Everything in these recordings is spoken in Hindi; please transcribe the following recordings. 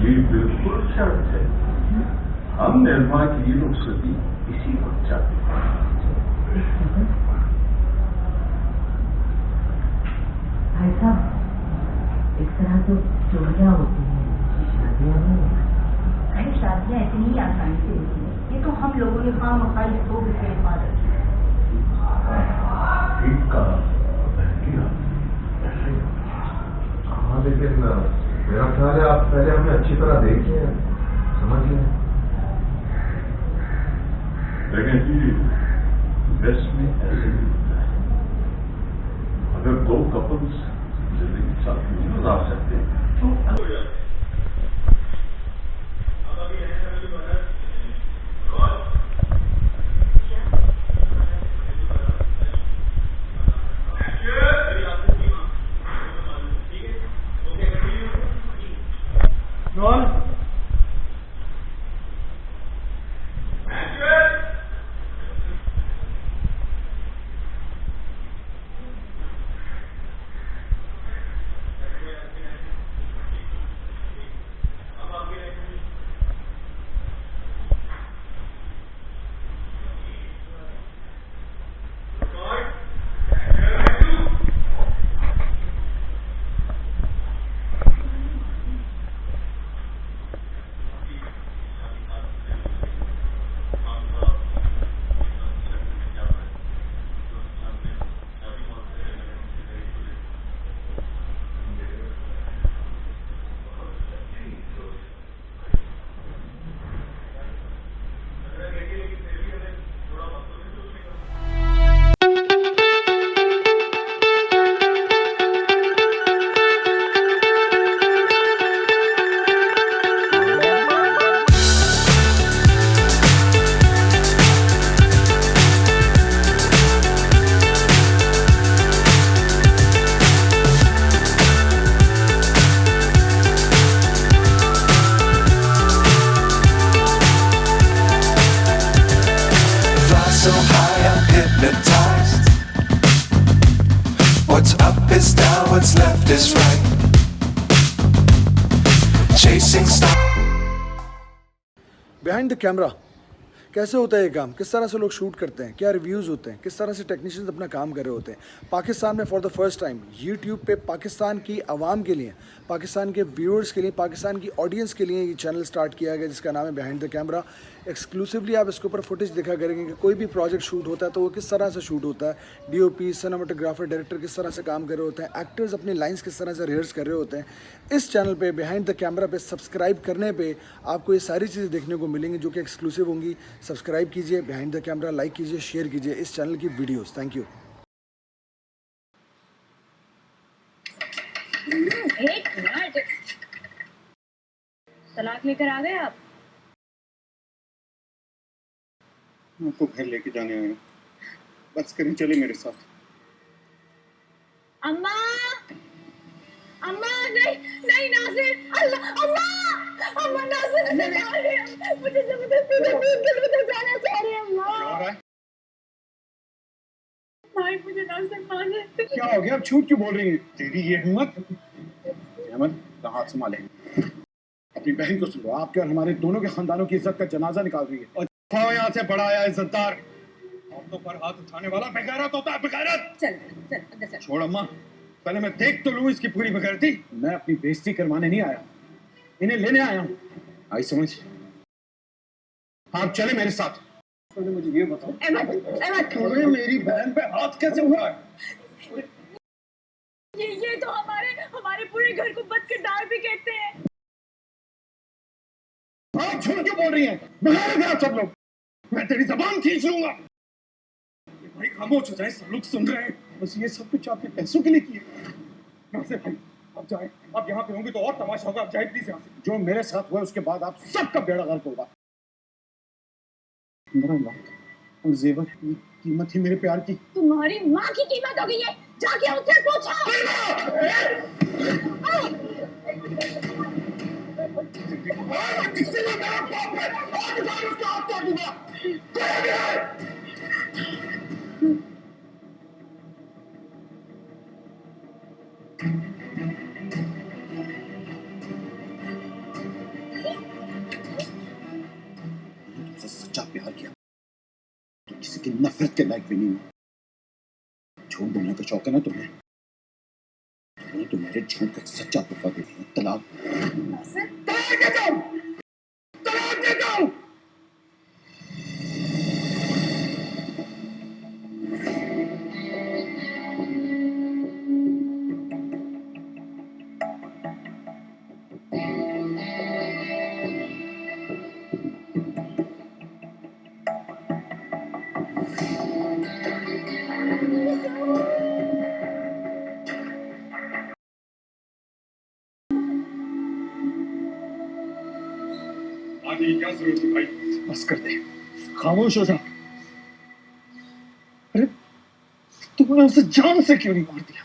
जी बिल्कुल शर्त है। हम निर्मा की रुखसती इसी वक्त चाहते हैं। भाई साहब, इस तरह तो चोरियां होती हैं, शादियां नहीं। अरे शादियां इतनी आसानी से होती है, ये तो हम लोगों ने खामखा इसको भी हिफाजत की। ठीक कहा। हाँ, लेकिन मेरा ख्याल है आप पहले हमें अच्छी तरह देखिए, समझ लें। लेकिन जी वेस्ट में ऐसे नहीं होता है। अगर दो कपल्स जिंदगी साथ नहीं गुजार सकते तो what's left is right. Chasing stars. Behind the camera कैसे होता है ये काम, किस तरह से लोग शूट करते हैं, क्या रिव्यूज़ होते हैं, किस तरह से टेक्नीशियंस अपना काम कर रहे होते हैं। पाकिस्तान में for the first time YouTube पे पाकिस्तान की आवाम के लिए, पाकिस्तान के व्यूअर्स के लिए, पाकिस्तान की ऑडियंस के लिए ये चैनल स्टार्ट किया गया जिसका नाम है बिहाइंड द कैमरा। एक्सक्लूसिवली आप इसके ऊपर फुटेज देखा करेंगे कि कोई भी प्रोजेक्ट शूट होता है तो वो किस तरह से शूट होता है, डीओपी, सिनेमाटोग्राफर, डायरेक्टर किस तरह से काम कर रहे होते हैं, एक्टर्स अपनी लाइंस किस तरह से रिहर्स कर रहे होते हैं। इस चैनल पे बिहाइंड द कैमरा पे सब्सक्राइब करने पे आपको ये सारी चीज़ें देखने को मिलेंगी जो कि एक्सक्लूसिव होंगी। सब्सक्राइब कीजिए बिहाइंड द कैमरा, लाइक कीजिए, शेयर कीजिए इस चैनल की वीडियोस। Thank you. एक मिनट, तलाक लेकर आ गए आप? आपको घर लेके जाने आए हैं, बस करें, चले मेरे साथ। अम्मा, अम्मा, नहीं नहीं नासिर, अल्लाह, अम्मा, अम्मा नासिर नहीं आ रहे हैं, मुझे जबरदस्ती से जाना चाह रहे हैं अम्मा। क्या हो रहा है? भाई मुझे नासिर माने। क्या हो गया, अब झूठ क्यों बोल रही है? तेरी ये हिम्मत। अहमद, कहाँ हाथ संभाले, अपनी बहन को सुनो, आपके और हमारे दोनों के खानदानों की इज्जत का जनाजा निकाल रही है। और यहाँ से बड़ा आया इज्जतदार, औरतों पर हाथ उठाने वाला बेगैरत होता है, बेगैरत। चल चल अंदर चल। छोड़ अम्मा, पहले मैं देख तो लूं इसकी पूरी बेगैरती। मैं अपनी बेइज्जती करवाने नहीं आया, इन्हें लेने आया हूँ, आई समझ। आप चले मेरे साथ। पहले मुझे ये बताओ, अहमद, तुम्हें मेरी बहन पे हाथ कैसे उठा है? ये तो हमारे पूरे घर को बदकिरदार भी कहते हैं। आप झूठ क्यों बोल रही हैं? बाहर गया सब लोग, मैं तेरी जबान खींच लूंगा। भाई खामोश हो जाए, सब लोग सुन रहे हैं। बस ये सब कुछ आपके पैसों के लिए किए। नासिर भाई, आप जाएं, आप यहाँ पे होंगे तो और तमाशा होगा। आप जाए प्लीज यहाँ से। जो मेरे साथ हुआ उसके बाद आप सबका बेड़ा गर्क होगा। 15 लाख और जेवर की कीमत ही मेरे प्यार की। तुम्हारी माँ की कीमत हो गई है, जाके उससे पूछो। सच्चा प्यार किया तो किसी की नफरत के लायक भी नहीं हूं। झूठ बोलने का शौक है ना तुम्हें, तो तुम्हारे झूठ का सच्चा तोहफा दे दिया, तलाक। तलाक दे दो, तलाक दे दो। आगे क्या जरूरत है भाई, बस कर दे, खामोश हो जा। अरे तुमने उसे जान से क्यों नहीं मार दिया,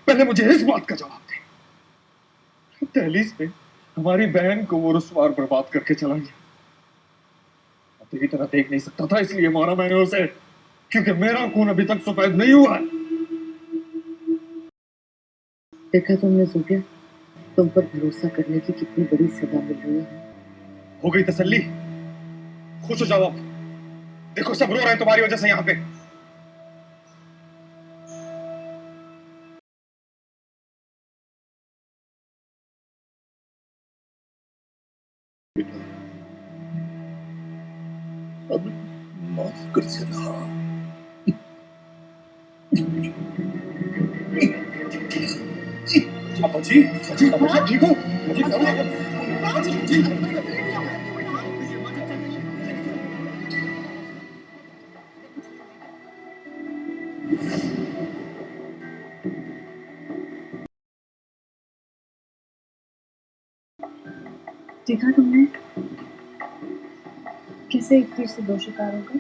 पहले मुझे इस बात का जवाब दे। दहलीज पे हमारी बहन को वो रुस्वार बर्बाद करके चला गया। तेरी तरह देख नहीं सकता था इसलिए मारा मैंने उसे, क्योंकि मेरा खून अभी तक सफेद नहीं हुआ है। देखा तुमने ज़ूबिया, तुम पर भरोसा करने की कितनी बड़ी सजा मिल रही है। हो गई तसल्ली, खुश हो जाओ अब। देखो सब रो रहे हैं तुम्हारी वजह से यहाँ पे। अब माफ कर देना। पापा जी, पापा जी ठीक हो? देखा तुमने कैसे एक तीर से दो शिकार हो गए।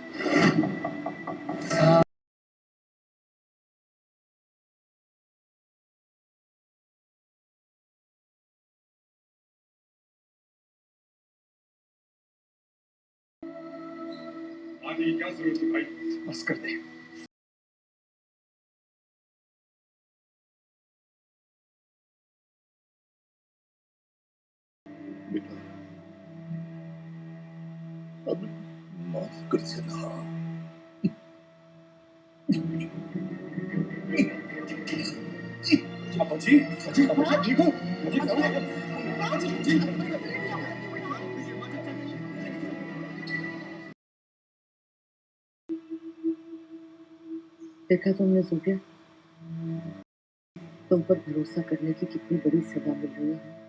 आगे क्या जरूरत है भाई, बस कर दे। बेटा अब माफ कर देना। पापा जी ठीक हो? देखा तुमने ज़ूबिया, तुम पर भरोसा करने की कितनी बड़ी सजा मिल रही है।